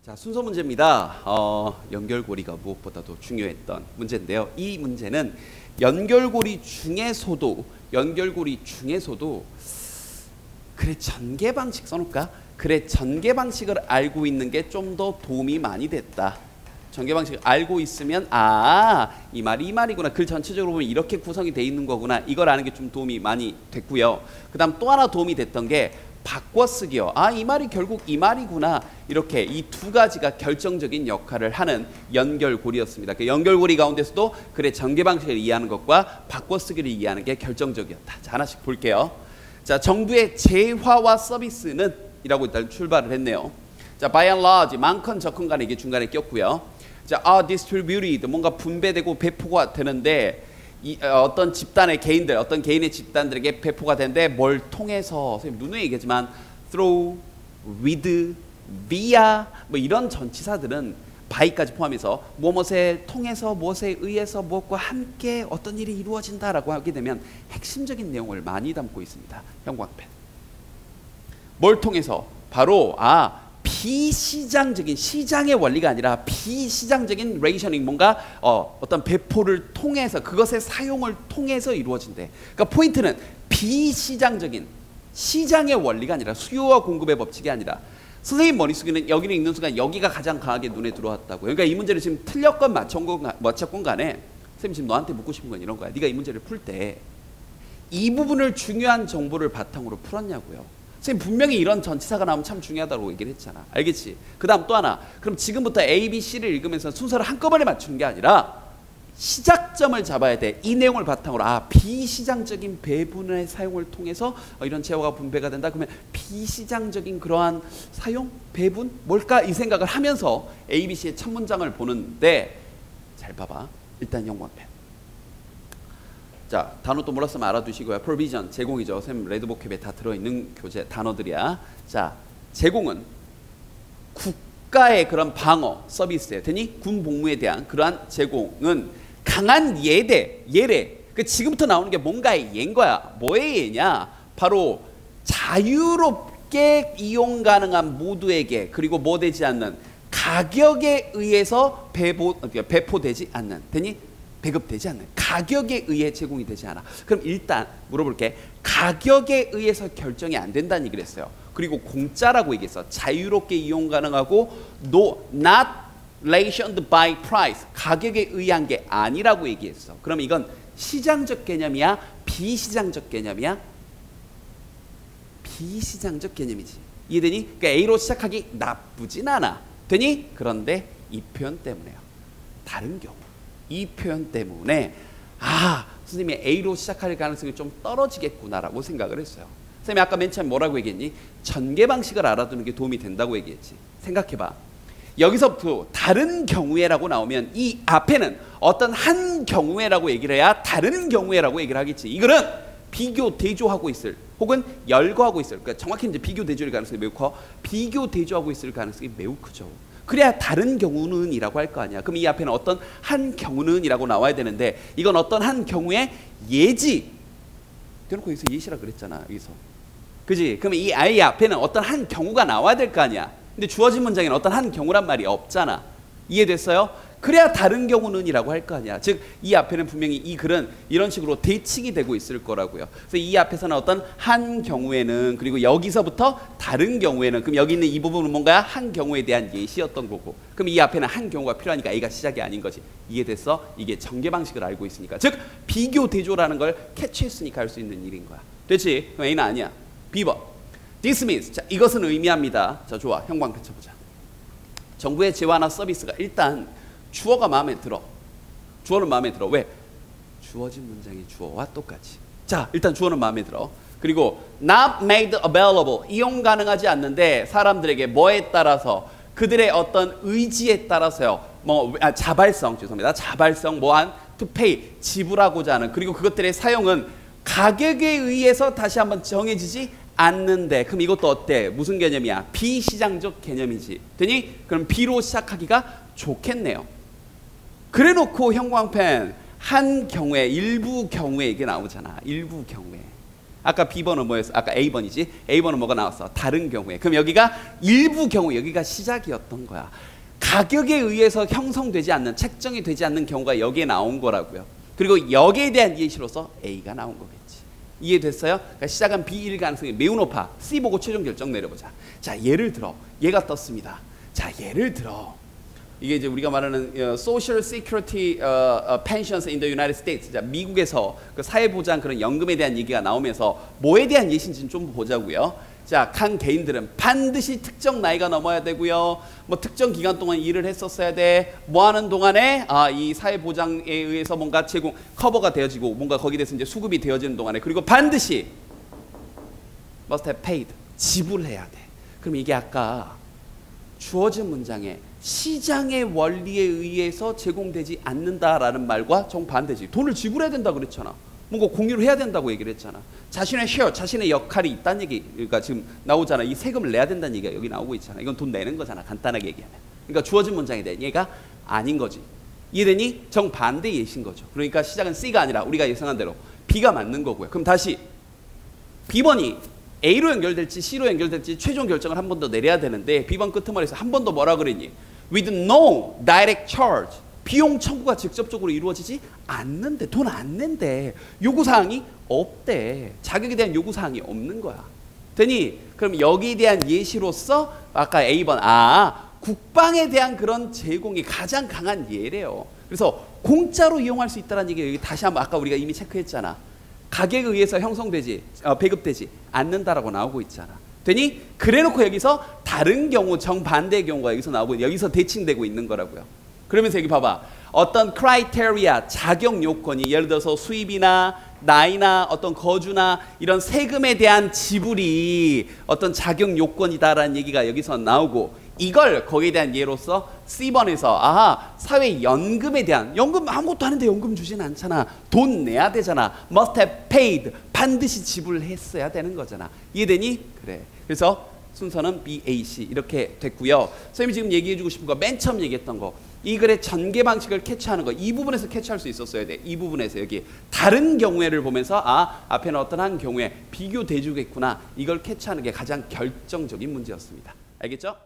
자, 순서 문제입니다. 연결고리가 무엇보다도 중요했던 문제인데요. 이 문제는 연결고리 중에서도 그래 전개 방식 써놓을까? 그래 전개 방식을 알고 있는 게 좀 더 도움이 많이 됐다. 전개 방식을 알고 있으면 이 말이 이 말이구나. 글 전체적으로 보면 이렇게 구성이 돼 있는 거구나. 이걸 아는 게 좀 도움이 많이 됐고요. 그 다음 또 하나 도움이 됐던 게 바꿔쓰기요. 이 말이 결국 이 말이구나. 이렇게 이 두 가지가 결정적인 역할을 하는 연결고리였습니다. 그 연결고리 가운데서도 그래 전개 방식을 이해하는 것과 바꿔쓰기를 이해하는 게 결정적이었다. 자, 하나씩 볼게요. 자, 정부의 재화와 서비스는 이라고 일단 출발을 했네요. 자, by and large 많건 간에 이게 중간에 꼈고요. 자, are distributed 뭔가 분배되고 배포가 되는데 어떤 집단의 개인들, 어떤 개인의 집단들에게 배포가 되는데 뭘 통해서, 선생님 누누이 얘기하지만 through, with, via 뭐 이런 전치사들은 by까지 포함해서 무엇에 통해서, 무엇에 의해서, 무엇과 함께 어떤 일이 이루어진다라고 하게 되면 핵심적인 내용을 많이 담고 있습니다. 형광펜. 뭘 통해서? 바로 비시장적인, 시장의 원리가 아니라 비시장적인 레이셔닝, 뭔가 어떤 배포를 통해서, 그것의 사용을 통해서 이루어진대. 그러니까 포인트는 비시장적인, 시장의 원리가 아니라, 수요와 공급의 법칙이 아니라, 선생님 머릿속에는 여기를 읽는 순간 여기가 가장 강하게 눈에 들어왔다고. 그러니까 이 문제를 지금 틀렸건 맞췄건 간에 선생님 지금 너한테 묻고 싶은 건 이런 거야. 네가 이 문제를 풀 때 이 부분을 중요한 정보를 바탕으로 풀었냐고요. 선생님 분명히 이런 전치사가 나오면 참 중요하다고 얘기를 했잖아. 알겠지? 그 다음 또 하나. 그럼 지금부터 A, B, C를 읽으면서 순서를 한꺼번에 맞추는 게 아니라 시작점을 잡아야 돼. 이 내용을 바탕으로 비시장적인 배분의 사용을 통해서 이런 재화가 분배가 된다. 그러면 비시장적인 그러한 사용, 배분 뭘까? 이 생각을 하면서 A, B, C의 첫 문장을 보는데 잘 봐봐. 일단 형광펜. 자, 단어 또 몰랐으면 알아두시고요. provision, 제공이죠. 쌤 레드보캡에 다 들어있는 교재 단어들이야. 자, 제공은 국가의 그런 방어 서비스예요. 되니 군 복무에 대한 그러한 제공은 강한 예래. 그 지금부터 나오는 게 뭔가의 예인 거야. 뭐의 예냐? 바로 자유롭게 이용 가능한 모두에게, 그리고 뭐 되지 않는 가격에 의해서 배포되지 않는, 되니 배급되지 않는, 가격에 의해 제공이 되지 않아. 그럼 일단 물어볼게. 가격에 의해서 결정이 안 된다는 얘기를 했어요. 그리고 공짜라고 얘기했어. 자유롭게 이용 가능하고 not rationed by price, 가격에 의한 게 아니라고 얘기했어. 그럼 이건 시장적 개념이야? 비시장적 개념이야? 비시장적 개념이지. 이해되니? 그러니까 A로 시작하기 나쁘진 않아. 되니? 그런데 이 표현 때문에요. 다른 경우 이 표현 때문에 선생님이 A로 시작할 가능성이 좀 떨어지겠구나라고 생각을 했어요. 선생님이 아까 맨 처음에 뭐라고 얘기했니? 전개 방식을 알아두는 게 도움이 된다고 얘기했지. 생각해봐. 여기서부터 다른 경우에라고 나오면 이 앞에는 어떤 한 경우에라고 얘기를 해야 다른 경우에라고 얘기를 하겠지. 이거는 비교 대조하고 있을, 혹은 열거하고 있을, 그러니까 정확히 이제 비교 대조일 가능성이 매우 커. 비교 대조하고 있을 가능성이 매우 크죠. 그래야 다른 경우는 이라고 할 거 아니야. 그럼 이 앞에는 어떤 한 경우는 이라고 나와야 되는데, 이건 어떤 한 경우의 예지. 대놓고 여기서 예시라 그랬잖아. 여기서. 그지? 그럼 이 아이 앞에는 어떤 한 경우가 나와야 될 거 아니야. 근데 주어진 문장에는 어떤 한 경우란 말이 없잖아. 이해됐어요? 그래야 다른 경우는 이라고 할 거 아니야. 즉 이 앞에는 분명히 이 글은 이런 식으로 대칭이 되고 있을 거라고요. 그래서 이 앞에서는 어떤 한 경우에는, 그리고 여기서부터 다른 경우에는, 그럼 여기 있는 이 부분은 뭔가야? 한 경우에 대한 예시였던 거고, 그럼 이 앞에는 한 경우가 필요하니까 A가 시작이 아닌 거지. 이해됐어? 이게 전개 방식을 알고 있으니까. 즉 비교 대조라는 걸 캐치했으니까 할 수 있는 일인 거야. 됐지? 그럼 A는 아니야. B번. This means. 자, 이것은 의미합니다. 자, 좋아. 형광펜 쳐보자. 정부의 재화나 서비스가, 일단 주어가 마음에 들어. 주어는 마음에 들어. 왜? 주어진 문장이 주어와 똑같이. 자, 일단 주어는 마음에 들어. 그리고 not made available, 이용 가능하지 않는데 사람들에게 뭐에 따라서, 그들의 어떤 의지에 따라서요. 자발성, 죄송합니다. 자발성 뭐한 to pay, 지불하고자 하는, 그리고 그것들의 사용은 가격에 의해서 다시 한번 정해지지 않는데. 그럼 이것도 어때? 무슨 개념이야? 비시장적 개념이지. 되니? 그럼 B로 시작하기가 좋겠네요. 그래놓고 형광펜 한 경우에, 일부 경우에 이게 나오잖아. 일부 경우에. 아까 B번은 뭐였어? 아까 A번이지. A번은 뭐가 나왔어? 다른 경우에. 그럼 여기가 일부 경우, 여기가 시작이었던 거야. 가격에 의해서 형성되지 않는, 책정이 되지 않는 경우가 여기에 나온 거라고요. 그리고 여기에 대한 예시로서 A가 나온 거겠지. 이해됐어요? 그러니까 시작은 B일 가능성이 매우 높아. C 보고 최종 결정 내려보자. 자, 예를 들어 얘가 떴습니다. 자, 예를 들어 이게 이제 우리가 말하는 Social Security Pensions in the United States. 자, 미국에서 그 사회보장 그런 연금에 대한 얘기가 나오면서 뭐에 대한 예시인지는 좀 보자고요. 자, 각 개인들은 반드시 특정 나이가 넘어야 되고요. 뭐 특정 기간 동안 일을 했었어야 돼. 뭐 하는 동안에 이 사회보장에 의해서 뭔가 제공 커버가 되어지고 뭔가 거기에 대해서 이제 수급이 되어지는 동안에, 그리고 반드시 must have paid 지불해야 돼. 그럼 이게 아까 주어진 문장에 시장의 원리에 의해서 제공되지 않는다라는 말과 정반대지. 돈을 지불해야 된다 그랬잖아. 뭔가 공유를 해야 된다고 얘기를 했잖아. 자신의 쉐어, 자신의 역할이 있다는 얘기가 지금 나오잖아. 이 세금을 내야 된다는 얘기가 여기 나오고 있잖아. 이건 돈 내는 거잖아. 간단하게 얘기하면. 그러니까 주어진 문장에 대한 얘가 아닌 거지. 이해되니? 정반대 예시인 거죠. 그러니까 시작은 C가 아니라 우리가 예상한 대로 B가 맞는 거고요. 그럼 다시 B번이 A로 연결될지 C로 연결될지 최종 결정을 한 번 더 내려야 되는데 B번 끄트머리에서 한 번 더 뭐라 그랬니? With no direct charge. 비용 청구가 직접적으로 이루어지지 않는데, 돈 안 낸대. 요구사항이 없대. 자격에 대한 요구사항이 없는 거야. 되니? 그럼 여기에 대한 예시로서 아까 A번, 국방에 대한 그런 제공이 가장 강한 예래요. 그래서 공짜로 이용할 수 있다는 얘기, 여기 다시 한번 아까 우리가 이미 체크했잖아. 가격에 의해서 형성되지, 배급되지 않는다라고 나오고 있잖아. 되니? 그래놓고 여기서 다른 경우, 정반대의 경우가 여기서 나오고 여기서 대칭되고 있는 거라고요. 그러면서 여기 봐봐. 어떤 크라이테리아, 자격 요건이 예를 들어서 수입이나 나이나 어떤 거주나 이런 세금에 대한 지불이 어떤 자격 요건이다라는 얘기가 여기서 나오고, 이걸 거기에 대한 예로서 C번에서 사회연금에 대한, 연금 아무것도 아닌데 연금 주진 않잖아. 돈 내야 되잖아. must have paid, 반드시 지불했어야 되는 거잖아. 이해되니? 그래. 그래서 순서는 B, A, C 이렇게 됐고요. 선생님이 지금 얘기해주고 싶은 거, 맨 처음 얘기했던 거, 이 글의 전개 방식을 캐치하는 거, 이 부분에서 캐치할 수 있었어야 돼. 이 부분에서 여기 다른 경우에를 보면서 앞에는 어떤 한 경우에 비교 대조겠구나, 이걸 캐치하는 게 가장 결정적인 문제였습니다. 알겠죠?